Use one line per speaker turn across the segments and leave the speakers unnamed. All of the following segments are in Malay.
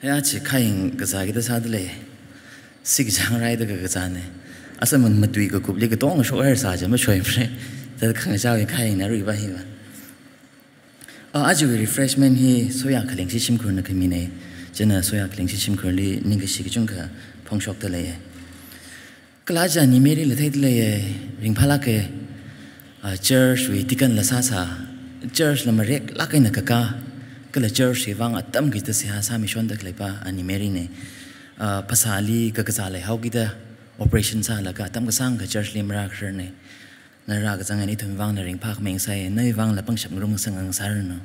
Ya chỉ khai cái gì đó sao đấy, xích chẳng rai đó cái gì này, asa mình tùy cái cục lấy cái tông số ở sao chứ mà chơi phải, thế khang sao cái khai nó rồi vậy mà. Aja refreshment hi soya khaling si chim kurna kami ne, jena soya khaling si chim kurli ninga si kichung ka phong shok tale. Kalaja ni meri le thai tale ring phala ke church wi tikan la sa sa church la marek la kai na kaka kala church si wang atam gi ta si ha sa mi shon dak le pa ani meri ne pasali ka ka sa le hau gi da operation sa la ka tam ka sang ka church lim ra khre ne na ra ka chang ani thum wang na ring phak meng sai nei wang la pang shap ngrum sang ang sar no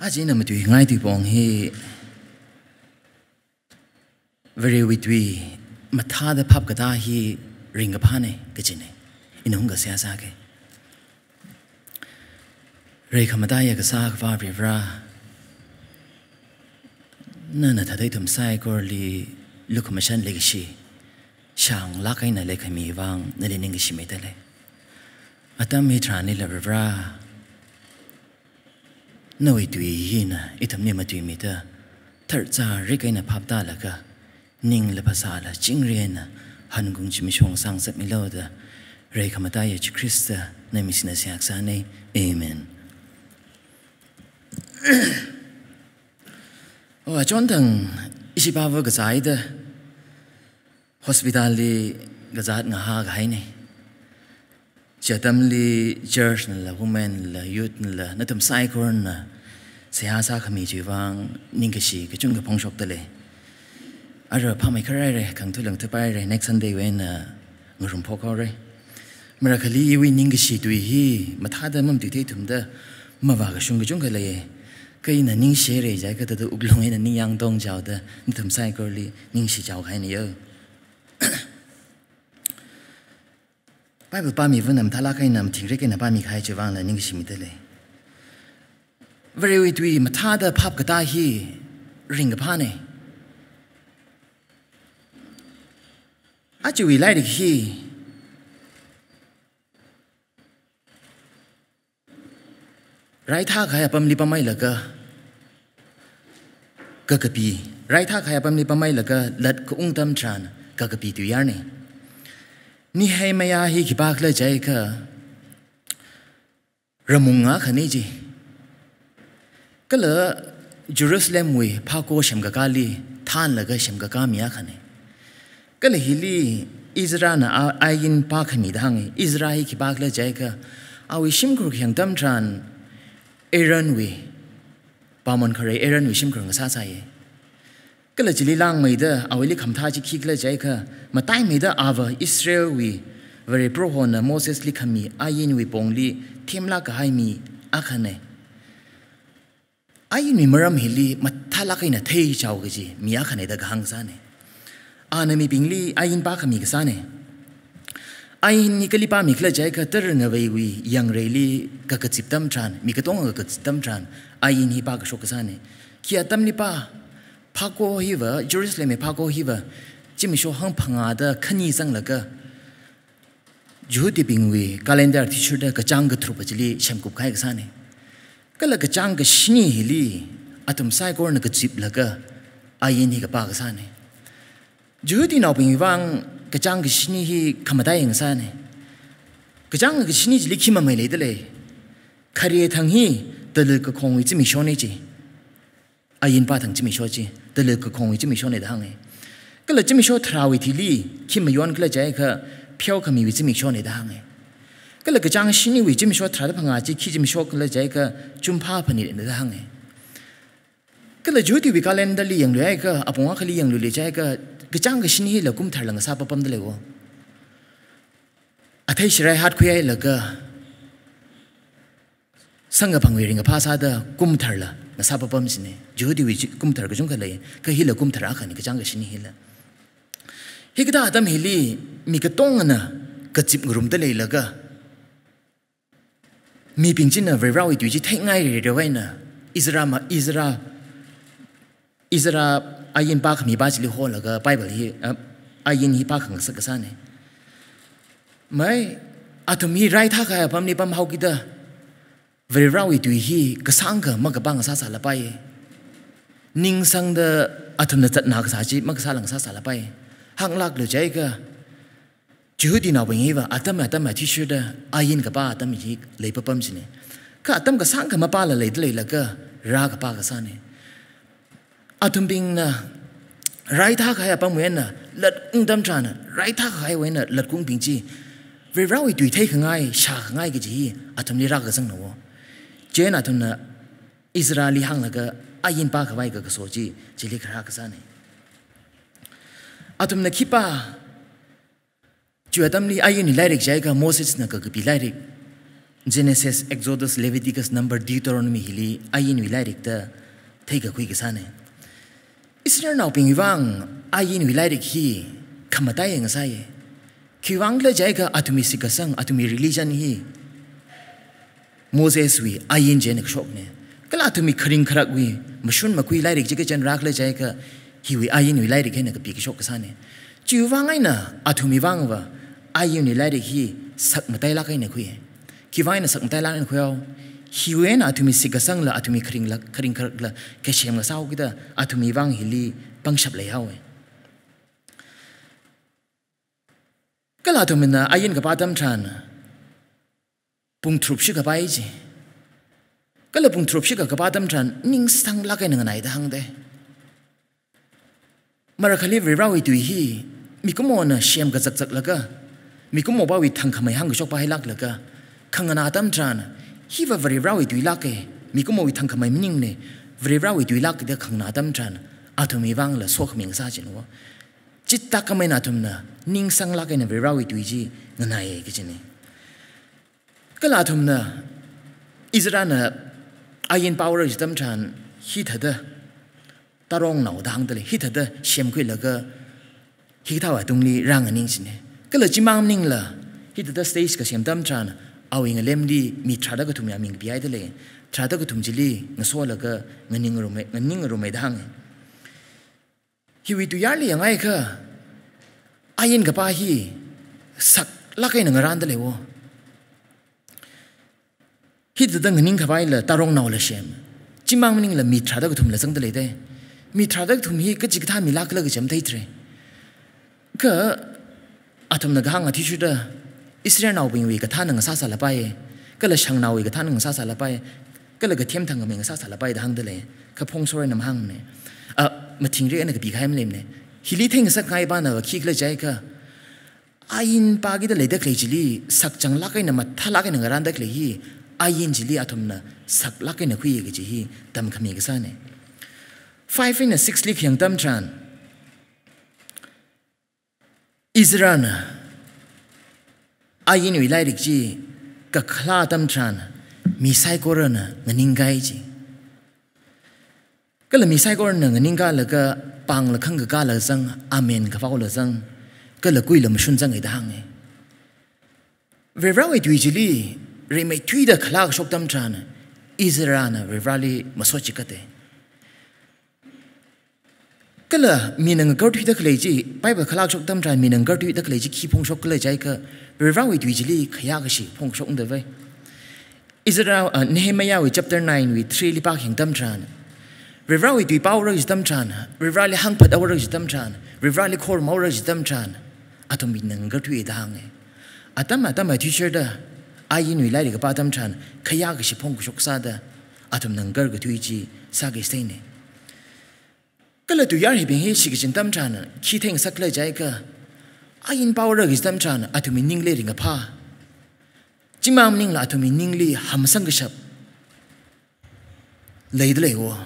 aji na mtu ngai ti pong hi very witwi matha da phap ka ta hi ring ka phane ka chine inong ga sia sa ke re khamada ya ka sa ka vi vra na na thadai thum sai ko li lukhmashan le shi shang la kai na le khami wang na le ning shi me tale atam mi trani la vra no i tui hi na itam ne ma tui mi ta thar cha ri kai na phap ta la ka ning le phasa la ching re na han gung chi mi shong sang sat mi lo da re khamata ya chi krista na mi sina sak sa ne amen. Oh chon tang isi ba wa ga sai da hospital li ga zat nga ha ga hai ne chatam li church la women la youth la na tam sai ko na se ha sa khami chi wang ning ga shi ga chung ga phong shok ta le ara pa mai kharai re khang thu lang thu pai re next sunday when ngrum pho ko re mara khali wi ning ga shi tui hi ma tha da mam ti thei thum da ma wa ga shung ga chung ga le kai na ning she re ja ka da uklong na ning yang dong jaw da ni tham sai ko li ning shi jaw khai ni yo Bible pa mi vun nam thala kai nam thing re ke na pa mi khai che wang la ning shi mi de le very wi tui ma tha da phap ka ta hi ring ga pha ne achu wi lai dik hi rai tha khaya pam li pamai la ka ka pi rai tha khaya pam li pamai la ka lat ko ung tam tran ka pi tu yar ne Nehemiah hi ki bak la jai ka ramunga khani ji kala Jerusalem wi pha ko sham ga kali than la ga sham ga ka miya khane kala hili Israel na ayin pa khami dang Israel ki bak la jai ka awi shim kur khyang tam tran Aaron wi pamon khare Aaron wi shim kur nga sa sa ye kala jili lang mai da awili khamtha ji khik la jai ka matai mai da ava Israel wi very pro hona Moses li khami ayin wi pongli themla ka hai mi akhane ayin mi maram hili mathala kai na thei chaw ga ji mi akhane da gang sa ne anami pingli ayin pa khami ga sa ne ayin ni kali pa mi khla jai ka tar na wei wi yang reili ka ka chip tam tran mi ka tong ka chip tam tran ayin hi pa ka shok sa ne kia tam ni pa pha ko hi wa Jerusalem me pha ko hi wa chim sho hang phanga da khani sang la ka juti ping wi calendar thi chur da ka chang ga thru pa chili sham kup khai ga sa ne kala ka chang ga shni hili atum sai ko na ka chip la ka ayin hi ka pa ga sa ne juti na ping wang ka chang ga shni hi khamada yang sa ne ka chang ga shni ji likhi ma mai le de le khari thang hi de le ka khong wi chi mi sho ne ji ayin pa thang chi mi sho ji de le ka khong wi chi mi sho ne da hang e ka le chi mi sho thra wi thi li khi ma yon ka le jai ka phyo ka mi wi chi mi sho ne da hang e ka le ka chang shni wi chi mi sho thra da phanga chi khi chi mi sho ka le jai ka chum pha phani ne da hang e ka le juti wi calendar li yang le ka apong ka li yang le jai ka gachang gashini la kum thar lang sa papam de lego athai shirai hat khuyai la ga sanga phangwi ring pha sa da kum thar la na sa papam sine jodi wi kum thar ga jung ka le ka hi la kum thar a khani gachang gashini hi la hi ga adam hi li mi ka tong na ka chip ngrum de le la ga mi ping chin na ve rawi tu ji thai ngai re wai na Israel ayin pa khami ba chili ho la ga Bible hi ayin hi pa khang sa ka sa ne mai atum hi rai tha ka pam ni pam hau ki da very rawi to he Kasanga Magabang Sasa Lapai Ning sang the Atum the Nagasaji Magasalang Sasa Lapai Hang Lag Lujaga Juhudina Wingiva Atam teacher the Ayin Gaba Atam he labor pumsine Katam Kasanga Mapala lately laga Raga Pagasane Atum being right haka pamwena let undamtrana right haka wena let kung pingji very rawi to take an eye shak ngai giji atum ni raga sang no jen atum na Israeli hanglaga ayin pa ka vai ga soji jili kra ka sane atum na kipa ju atum ni ayin ni lyric jaiga Moses na ka bi lyric Genesis Exodus Leviticus Number Deuteronomy hili ayin ni lyric ta take a quick sane Israel now being wrong, ayin wilayrik hi, kamatay ang saye. Kiwang la jayga atumi sikasang atumi religion hi. Moses wi ayin jenek shok ne. Kala atumi karing karak wi, masyun makui layrik jika jan rak la jayga hiwi ayin wilayrik hi nakapiki shok kasane. Jiwang ay na atumi wang wa ayin wilayrik hi sak matay lakay na kuya. Kiwang na sak matay lakay na kuya. Hiwen atumi sigasang la atumi karing karak la kasyam la sao kita atumi wang hili pangshap la yawe. Kala atumi na ayin kapatam chan pung trupsi kapai ji. Kala pung trupsi kapatam chan ning sang lakay na nganay dahang de. Marakali virawi tui hi mikumo na siyam kazak laga mikumo bawi tangkamay hang shok pahay lak laga kanganatam chan Hiva very rawi to ilake, Mikumo with Tankamay Mingne, very rawi to ilak the Kangadam Chan, Atomi Wangla Sokming Sajin. Chitakaminatumna, Ning sang lak and a very rawi to Iji, Nanae Kitchene. Galatumna Israna Ayin Power is Damchan, hit her Tarong now, the Hangdale, hit her Shemquilaga, Hitawa Dungli Rang and Insine. Galajimam Ningla, hit the stage Kasiam Damchan. Awing a lemdi mi tradaga to me aming biadele, tradaga to Jili, Nasolaga, Naningarume hang. He will do yarly and like her. Ayin Gapahi, suck lucky and around the lewo. He the Dunganing Kavaila, Tarong now Lashem. Jimaming la mi tradaga to Lasang the lady. Mi tradaga to me, Kajikata mi lak luggage and tatre. Ka Atom the Ganga teacher. Israel now being we Katan and Sasa Lapaye, Galashang now we Katan and Sasa Lapaye, Galagatim Tangaming Sasa Lapaye the Hangdele, Kapong Sorenam Hangne, Matingri and a Bigheim Limne. He leading Sakaibana, a Kigla Jaika. Ayin Pagi the Leda Clayjili, Sakchang Lakin and Matalakan and Randa Clay, Ayin Jili Atomna, Sak Lakin a Quigi, Dam Kamigasane. 5 in a 6 leak young Damtran Israel. Ayin wilayrik ji kakla tamtran misai korana nganingai ji kala misai korana nganinga laga pang lakhang ga la sang amen ka faula sang kala kui lam shun sang idang e verawi tuijili reme tuida khala shok tamtran Israna verali masochikate Kala minang gartu the cleji, Bible collage of them try minang gartu the cleji keep on shock jaika, Revawi Dwijili, Kayagashi, Pong Shok the way. Israel Nehemiah with chapter 9 with 3 lipaking Damtran. Revawi Dwi Power is Damtran, Revali Hangpad Hour is Damtran, Revali Kor Maura is Damtran, Atom minang gartu idange. Atama teacher da, Ayin we like about Damtran, Kayagashi Pong Shok Sada, Atom Nangarga Tuiji, Sagi Stane. Kala tu yar hibing he shikichin tamchan, kiteng sakla jaika. Ayin power is tamchan, atumi ningle ring a pa. Jimam ningla atumi ningli hamsangashap. Laidleo.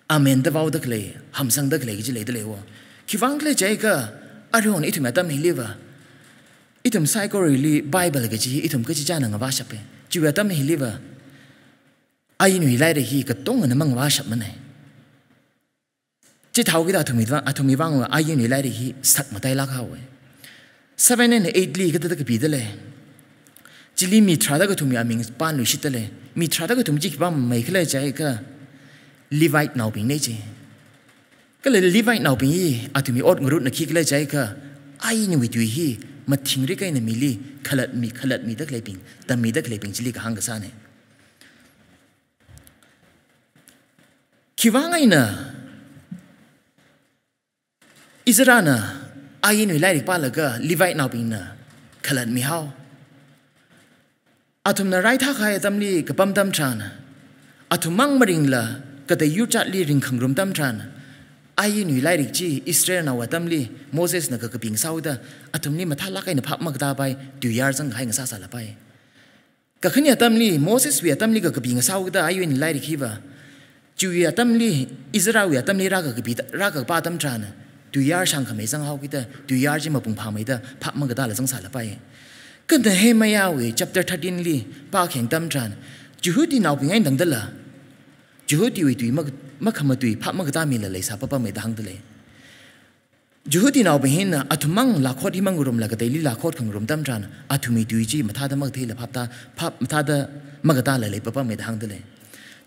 Amen the vow the clay, hamsang the clay, laidleo. Kivankle jaika, arion itum atam hiliva. Itum psycho really Bible gaji, itum gajijan and a washape. Juatam hiliva. Ayin we light he katong and among washapmane. Chitawida Atomivang, Ayin Lady, he stuck Matai Lakawe. 7 and 8 league at the Capidele. Jili mi tradaga to me, I mean, Pan Lushitale, mi tradaga to Jikbam, make le jaika. Levite now being nature. Kala Levite now being ye, Atomi Ort Marut Nakikla jaika. Ayin with you he, Matingrika in a milli, colored me the clapping, the me the clapping Jilika Hangasane. คิดว่าไงนะอิสราเนะอายินวิไลริกป้าเลยก็ลีไวน์นาบินนะขลันมีเฮาอาทุมนาไรท่าใครตำลีกับปั๊มตำชานอาทุมมั่งมาริงละก็แต่ยุจัดลีริงขังรุมตำชานอายินวิไลริกจีอิสราเอลนาวตำลีโมเสสนะก็ปิงซาวดาอาทุมนี่มาท่าลักไอ้นะพับมักตาไปดูยาร์จังให้เงาซาลาไปก็ขึ้นยาตำลีโมเสสวิยตำลีก็ปิงซาวดาอายินวิไลริกฮีวะจูยาตำลีอิสราเอลตำลีรักก็ปิรักก็ป้าตำชานดูยาร์ช่างขมิ้นสังหากิดดูยาร์จีมาปุ่งพาไม่ได้พับมักตาเลยจังซาลาไปก็แต่เฮมายาวีจับแต่ทัดดินลีป้าแข่งตำจานจูฮุดีนาวเป็นไงดังเดล่ะจูฮุดีวิตุยมักขมาตุยพับมักตามีเลยสาป้าไม่ดังเดเลยจูฮุดีนาวเป็นเห็นนะอัตุมังลักขดที่มังรุมลักแต่ลีลักขดของรุมตำจานอัตุมีตุยจีมาท่าดมักเทลพับมาท่าดมักตาเลยป้าไม่ดังเดเลย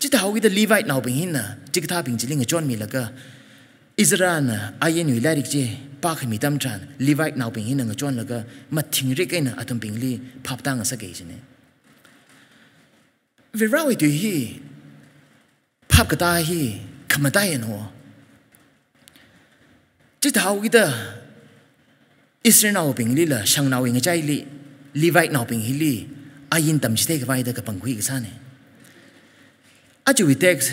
จิตหาวิดลีไวท์นาวเป็นเห็นนะจิกท่าเป็นจิลิงจอนมีลักก็อิสราเอลอายันวิลาริกเจป้าขมิตำจานลีไวท์นาวเป็นเห็นนะจวนลักก็มาทิ้งเรื่องนะอัตุมเป็นลีพับตั้งสักเกจเนี่ยเวลาวิตุยฮีพับกระตาฮีขมาได้ยันหัวจิตหาวิดอิสราเอลนาวเป็นลีละช่างนาวเองใจลีไวท์นาวเป็นฮีลีอายินตำจิตเอกไว้ได้กับปังคุยกันซะเนี่ยอาจวิเท็กซ์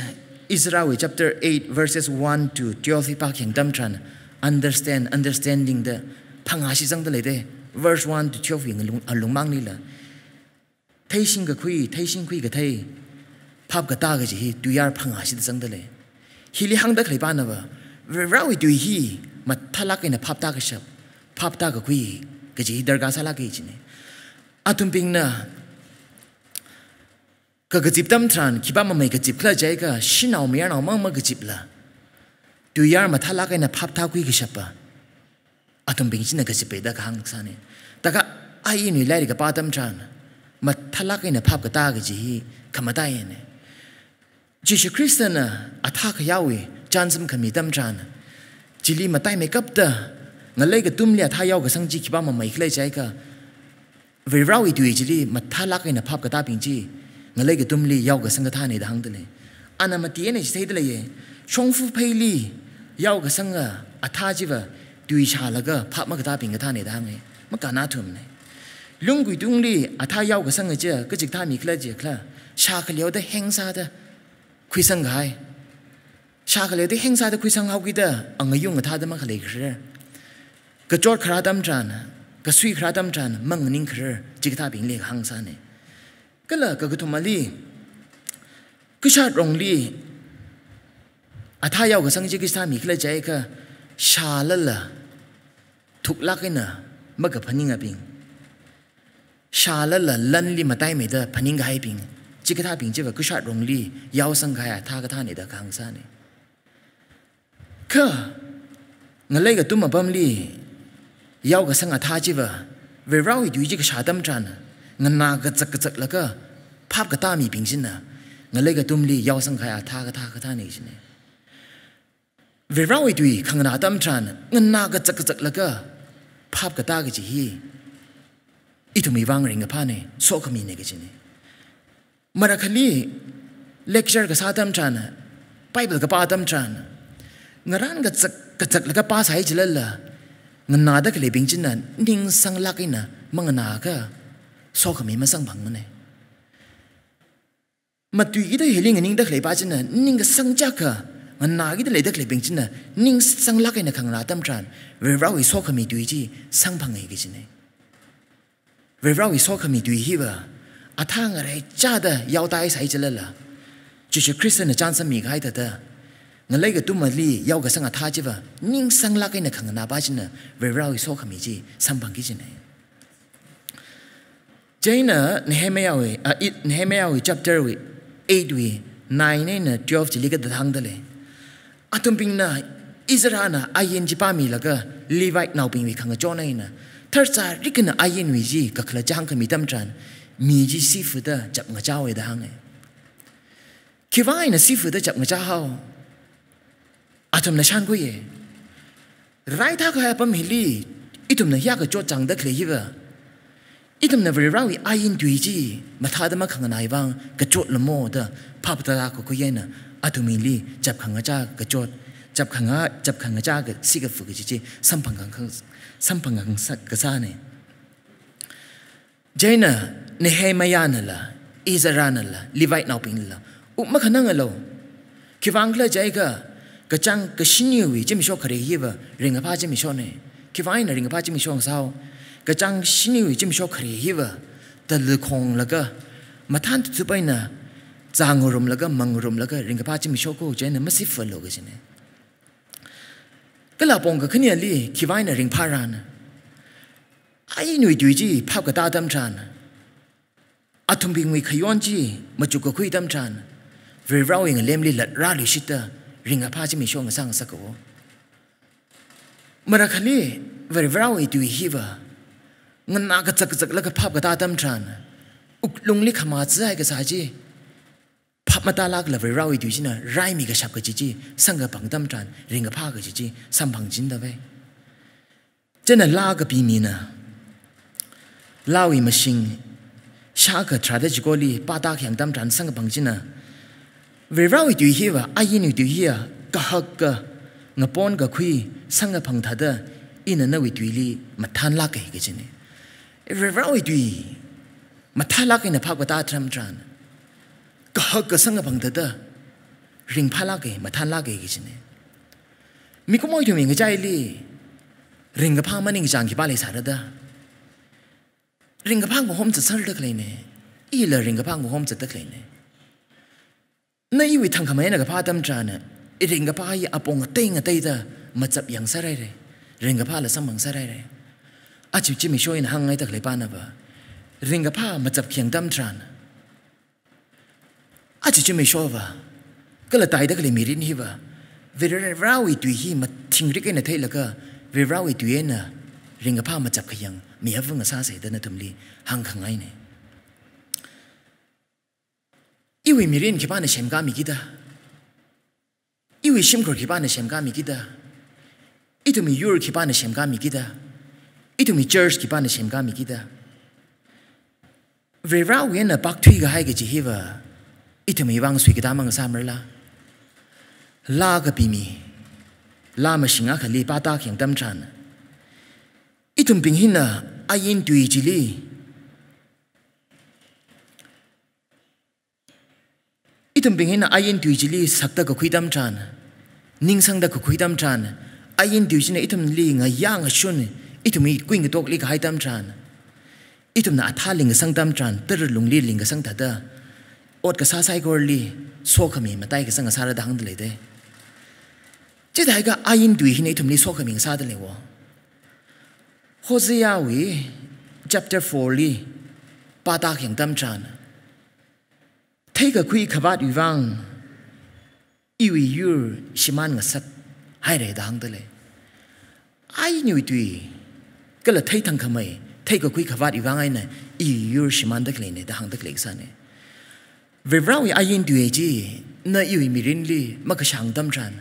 Israel chapter 8 verses 1 to 12 pa kheng dam tran understanding the phangashi jang de le de verse 1 to 12 ing alung mang ni la thaising ga khui ga thai phap ga ta ga ji tu yar phangashi de jang de le hili hang da khlai pa na ba rawi tu hi ma thala ka na phap ta ga shap phap ta ga khui ga ji darga sala ge ji ne atum ping naก็กระจิบตั้มทรานคิดว่ามันไม่กระจิบคล้ายใจก็ชินเอาเมียนเอามั่งมันกระจิบละดูยาร์มาทะลักไอ้น่ะพับท้าคุยกับฉับปะอาตุมเป็นชินกระจิบไปได้ก็หังสันเนี่ยแต่ก็ไอ้ยินวิไลกับป้าตั้มทรานมาทะลักไอ้น่ะพับกระตากระจีขมาได้เนี่ยจิชคริสเตียนน่ะอาทักยาวีจานสมขมีตั้มทรานจิลีมาได้ไม่กับเด้องั้นเลยก็ตุ้มเลี้ยท่ายาวกับสังจีคิดว่ามันไม่คล้ายใจก็เวลาวิดูจิลีมาทะลักไอ้น่ะพับกระตาเป็นจีงั้นเลยก็ตุ้มลียาวกับสังฆทานในทางนั้นเลยอันนั้นมาตีเนี่ยใช่ไหมเลยชงฟูเพลียาวกับสังฆอัฐาจีวะดูอิชาแล้วก็พับมากระตาเป็นกระทานในทางเลยมันการน่าทุ่มเลยลุงกุยตุ้งลีอัฐายาวกับสังฆเจ้าก็จิกท่ามีเคลื่อนเจ้าคล้าชาขลียวได้แห้งซาได้คุยสังฆายชาขลียวได้แห้งซาได้คุยสังฆเอากี่เด้ออังยุ่งกับท่าได้มากเลยคือก็จอดคราดำจานก็สุยคราดำจานมั่งนิ่งคือจิกท่าเป็นเลี้ยงหังซาเนี่ยก็เลยก็ทุมาลีก็ชาติรงลีอาถ้ายาวกับสังจิกิสถามีเคลื่อนใจก็ชาลละทุกลักไอ้น่ะมันกับพันิงกับปิงชาลละลันลีมาได้ไม่ได้พันิงกับไอ้ปิงจิกท่าปิงจีว่าก็ชาติรงลียาวสังขายอาท่าก็ท่าเนี่ยได้ข้างซ้ายเนี่ยก็งั้นเลยก็ตุ้มมาบัมลียาวกับสังอาท่าจีว่าเวลาอีดูจิกชาดำจานงั้นนากระจักแล้วก็ภาพกระตามีปิงสินะงั้นเลยก็ตุ้มลียาวสังขายอาท่าก็ท่าเนี่ยสิเนี่ยเวลาอีดูข้างหน้าดำจานงั้นนากระจักแล้วก็ภาพกระตาก็จะฮีอีทุ่มมีวางเริงกับผ้าเนี่ยโซ่ขมิ้นเนี่ยก็สิเนี่ยมารักลีเลคเชอร์กับซาดำจานไปเบิลกับป้าดำจานงั้นร้านกระจักแล้วก็ป้าใส่จิเลล่ะงั้นนาได้ก็เลยปิงสินะนิ่งสังลักอินะมังนาก็โซ่ขมิ้นมาสังบังมันเนี่ยมาตุยได้เฮลิงนิ่งได้ก็เลยป้าจินะนิ่งก็สังจักก็งั้นนากิได้เลยได้ก็เลยปิงสินะนิ่งสังลักอินะข้างหน้าดำจานเวลาวิโซ่ขมิ้นตุยจีสังพังเองก็สิเนี่ยเวลาวิโซ่ขมิ้นตุยฮีว่าอาทางอะไรจ้าเด้ยาวตายใส่จิเลล่ะจิชคริสเตียนจานสมีกให้เด้องั้นเลยก็ตุ้มมาลียาวกับสังอาท่าจีว่านิ่งสังลักไอ้เนี่ยขังนาบ้าจินะเวลาวิโซ่ขมิ้นจีสัมพังกิจินะเจ้าเนี่ยเนเฮเมียวิเนเฮเมียวิ chapter วิ8วิ9เนี่ย12จิลิกเดทางเดเลยอาตุมปิงนะอิสราเอลนะอายินจิปามีแล้วก็ลีไวท์นาวปิงวิขังจอนะนะทัศน์ริกนะอายินวิจีก็ขลังจังขมิ้นตั้มจานมีจีซีฟูดจับงาเจ้าไอ้ดังไงคิดว่าไอ้น่ะซีฟูดจับงาเจ้าอาตุมน่ะชันกุยไรท่าก็ให้ปั๊มฮิลีอีตุมน่ะยากก็โจจังได้เคลียร์อีตุมน่ะเวลาวิอายินดุยจีมาท่าดมาขังนายวังก็โจละโมดภาพตาก็คุยน่ะ atumili jab khanga cha ka chot jab khanga cha ka siga fu ji sampangang ka sa ne jaina Nehemiah la Ezra la Levite now pin la ukma khanang alo kivangla jaiga kachang kashinyu jimi sho khare hiwa ringa pha jimi sho ne kivaina ringa pha jimi sho sao kachang shinyu jimi sho khare hiwa ta le khong laga mathan tu paina changurum laga mangurum laga ringa pha jimi sho ko jaina masif lo ga jine kala pong ka khania li kivaina ring pha ran ai nui du ji phap ka ta dam chan atum bing wi khayon ji machu ko khui dam chan very rowing lemli lat ra li shita ringa pha jimi sho sang sakko mara khali very rawi du hiwa ngana ka chak la ka phap ka ta dam chan uklung li khama chai ka sa ji phap mata lak la very rawi du jina rai mi ka shap ka ji sanga pang dam chan ringa pha ka ji sam phang jin da ve jena la ka bi mi na lawi machine shaka strategically pata khyang dam chan sang phang jina very rawi du hiwa ayinu du hiya ka hak ka ngapon ka khui sanga phang thada ina na wi tuili mathan la ka ge jine very rawi du mathan la ka na phak ta tram tran ka hak ka sanga phang thada ring phala ke mathan la ge jine mi ko moi tu mi ngai chai li ring ka pha maning jang ki ba le sa da ring ka pha ngo hom cha sar da klei ne I la ring ka pha ngo hom cha da klei ne na iwi thang khamai na ka pha tam tra na ring ka pha hi apong teng tai da machap yang sarai re ring ka pha la samang sarai re a chi chi mi shoi na hang ngai tak le pa na ba ring ka pha machap khyang tam tra na a chi chi mi sho ba ka la tai da ka le mi rin hi ba ve re rawi tu hi ma thing ri ke na thai la ka ve rawi tu ye na ring ka pha machap khyang mi ha vung sa se da na tumli hang khang ai ne iwi mirin ki ba na shem ga mi ki da iwi shim ko ki ba na shem ga mi ki da itu mi yur ki ba na shem ga mi ki da itu mi church ki ba na shem ga mi ki da ve ra wi na bak thui ga hai ge ji hi wa itu mi wang sui ki da mang sa mer la ga bi mi la ma shinga kha li pa ta khyang tam chan itu ping hin na ayin tui ji li itum bingin na ayin tu jili sakta ko khuidam chan ningsang da ko khuidam chan ayin tu jina itum li nga yang shun itum I kwing tok li ka haidam chan itum na athaling sang dam chan ter lungli ling sang ta da ot ka sa sai gor li so khami matai ka sang sara da hang le de che dai ga ayin tu hin itum li so khami sa da le wo Hosea wi chapter 4 li pa ta khyang dam chan Take a quick about Ivang Iwi Yur Shiman Sat Hire the Hangdale. I knew it we Gala Taitan Kamay, take a quick about Ivang Iwi Yur Shiman the Clean, the Hang the Claysane. Vivrawi Ayin Dueji, Na Iwi Mirinli, Makashang Damtran.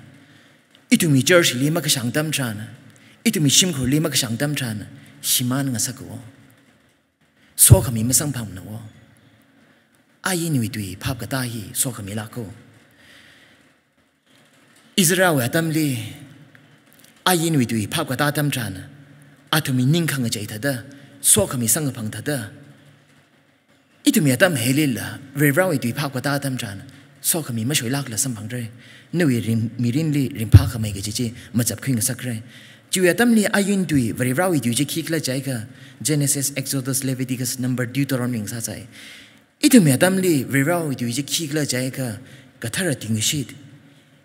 Itumi Church Li Makashang Damtran. Itumi Shimko Li Makashang Damtran. Shiman Sako. So come in Masang Pam no. Ayin wi tui phap ka ta hi so khami la ko Israel atam li ayin wi tui phap ka ta tam chan atumi ning khang jai tha da so khami sang phang tha da itumi atam helil la re raw wi tui phap ka ta tam chan so khami ma shoi lak la sam phang re newi rim mirin li rim pha khamai ge ji ma chap khing sak re chu atam li ayin tui re raw wi tui ji khik la jai ka Genesis Exodus Leviticus Number Deuteronomy sa chai Itum yatam li riraw itu iji kikla jaya ka kathara tingi shit.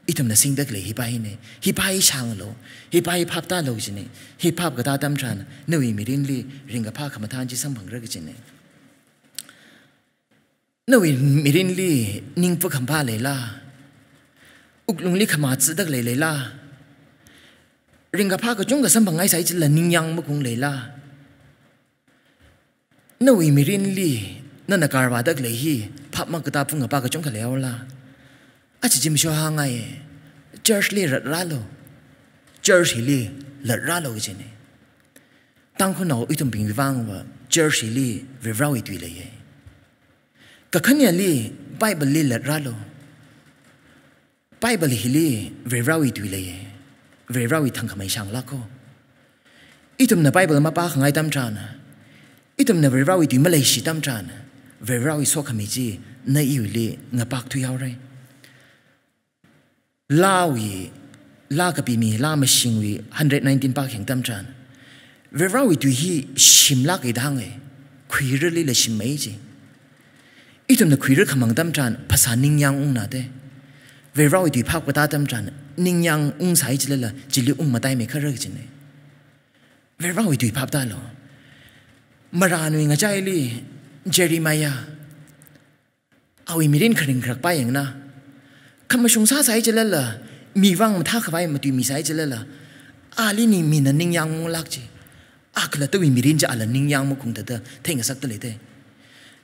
Itum na singdak le hipai ne. Hipai shang lo. Hipai pap ta lo jine. Hipap kata tam chan. Nawi mirin li ringa pa kamatan ji sampang raga jine. Nawi mirin li ning pa kampa le la. Uklung li kamat sidak le la. Ringa pa ka chung ka sampang ay sa iji la ning yang makung le la. Nawi mirin li na nakarwa dak le hi phap ma ka ta punga pa ka chung ka lew la a chi jim sho ha ngai church li rat ra lo church li la ra lo ji ne Tangkhul no itum bing wang wa church li ve rawi tui le ye ka khanya li bible li la ra lo Bible hili verawi tuile verawi thangkamai shanglako itum na Bible mapa khangai tam chana itum na verawi tu Malaysia tam chana verawi sokhamiji na iuli ngapak tu yaure lawi la kapimi la mashingwi 119 pa kheng tam chana verawi tu hi shimla ke dange khwirli le shimmai ji itum na khwir khamang tam chan phasa ningyang ung na de verawi tu phak pata tam chan ningyang ung sai chila chili ung matai me khar jine verawi tu phap ta lo maranwi nga chai li Jeremiah awi mirin khring khrak pa yang na khamashung sa sai chila la mi wang ma tha khwai ma tu mi sai chila la ali ni mi na ningyang ung lak chi akla to mirin ja ala ningyang mo khung ta da thenga sak ta le te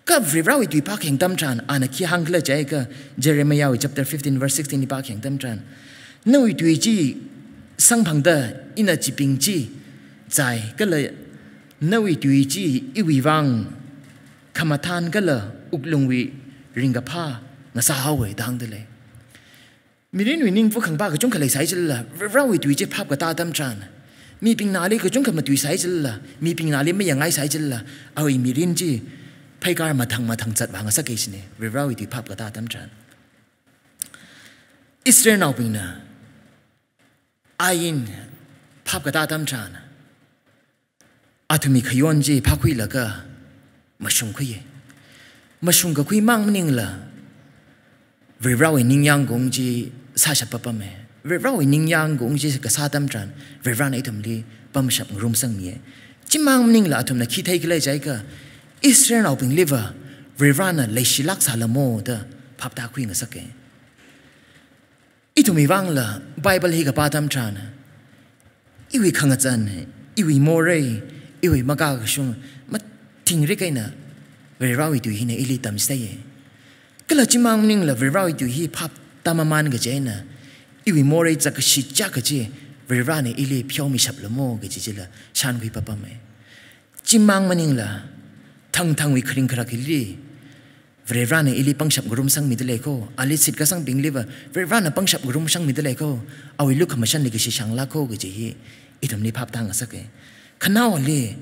ka verawi tu pa kheng tam chan ana ki hangla jai ka Jeremiah chapter 15 verse 16 ni pa kheng tam chan noi tu ji sang phang da ina chi ping chi zai ka le noi tu ji I wi wang khamathan ka la uklung wi ringa pha na sa hawe dang de le mirin wi ning fu khang ba ka chung khalai sai chil la verawi tu ji phap ka ta tam chan mi ping na le ka chung kham tu sai chil la mi ping na le me yang ai sai chil la awi mirin ji phaigar mathang chat wanga sakesine verawi tu phap ka ta tam chan Israel now pina ain phap ka ta tam chan atumi khayon ji phakhui la ka mashung khuye mashung ka khui mang mning la verawi ningyang gong ji sa sha pa me verawi ningyang gong ji ka sa tam chan verana itum li pam shap rum sang mi chimang mning la atum na khi thai kle jai ka Israel now ping liver verana le shilak salamo da phap ta khui nga sake itumi wang la Bible hi ka pa tam chan iwi khanga chan iwi more iwi maga shung ma thingri kaina verawi tu hi ne ili tam sai kala chimang ning la verawi tu hi phap tamaman ga jaina iwi more chak shi chak ji verana ili phyomi shap lamo ga ji la shan khui papa me chimang maning la thang wi khring khra kili verana ili pangshap gurum sang midle ko ali sit ka sang bingliva verana pangshap gurum sang midle ko awi luk khamashan li gi shang la ko ga ji itam ni phap tang asake khanaw le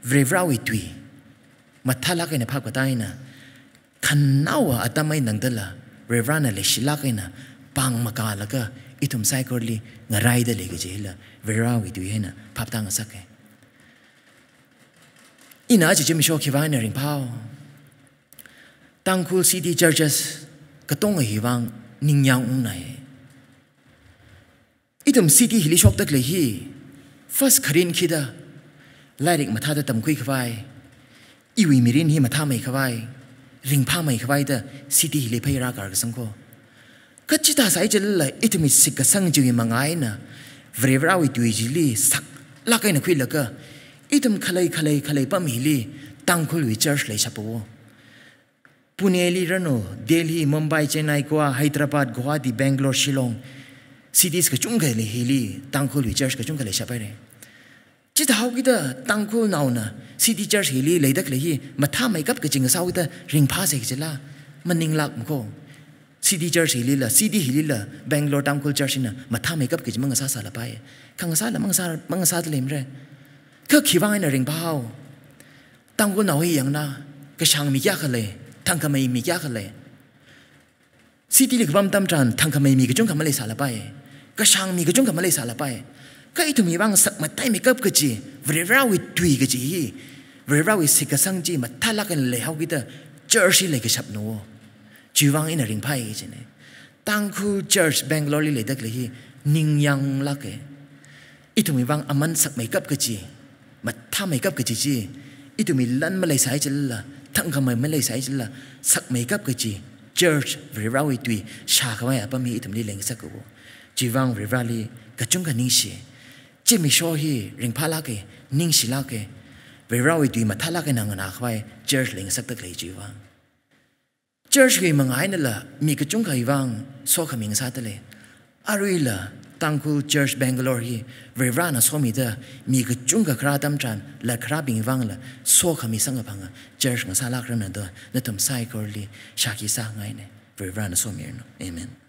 verawi tui mathala ka na phap ka taina khanawa atamai nangdala verana le shilakaina pang makala ka itum sai korli ngarai da le ga ji la verawi tui hena phap tang asake ina ji jimi shoki vana ring pao Tangkhul city churches katong hi wang ningyang unai itum city hili shok tak le hi first kharin khida lairik matha da tam khui khwai iwi mirin hi matha mai khwai ring pha mai khwai da city hili phaira kar ka sangko kachita sai jel la itumi sik ka sang ji mangai na vrevrawi tui jili sak la kai na khui la ka itum khalai pam hili Tangkhul wi church le chapo Pune li rano Delhi Mumbai Chennai Goa Hyderabad Guwahati Bangalore Shillong cities ka chunga le hili Tangkhul wi church ka chunga le chapare chita hau kita Tangkhul naw na city church hili leidak le hi matha makeup ka jinga saw kita ring pha se chila maning lak mko city church hili la city hili la Bangalore Tangkhul church na matha makeup ka jimanga sa la pae khang sa la mang sa le mre ka khiwang na ring phao Tangkhul naw hi yang na ka shang mi kya khale Tangkamai mi kya khale city li kham tam tran Tangkamai mi ka chung kamale sala pae ka shang mi ka chung kamale sala pae ka itumi wang sak matai makeup ka ji vrera wi tui ka ji vrera wi sik ka sang ji mathala kan le hau kita church le ka sap no jiwang in a ring pae ji ne Tangkhul church Bangalore le dak le hi ningyang la ke itumi wang aman sak makeup ka ji matha makeup ka ji itumi lan malai sai chilla Tangkamai malai sai chilla sak makeup ka ji church vrerawi tui sha ka ya pami itum li leng sak ko jiwang vrerali ka chung ka ning shi chimi sho hi ring phala ke ning shi la ke vrerawi tui mathala ke nang na khwai church leng sak tak le jiwang church ke mangai na la mi ka chung ka iwang so ka ming sa ta le arila Tangkhul church Bangalore hi verana somi da mi ka chung ka khra tam chan la khra bing wang la so kha mi sang phanga church nga sa lak ran da na tum sai korli shaki sa ngai ne verana somi no amen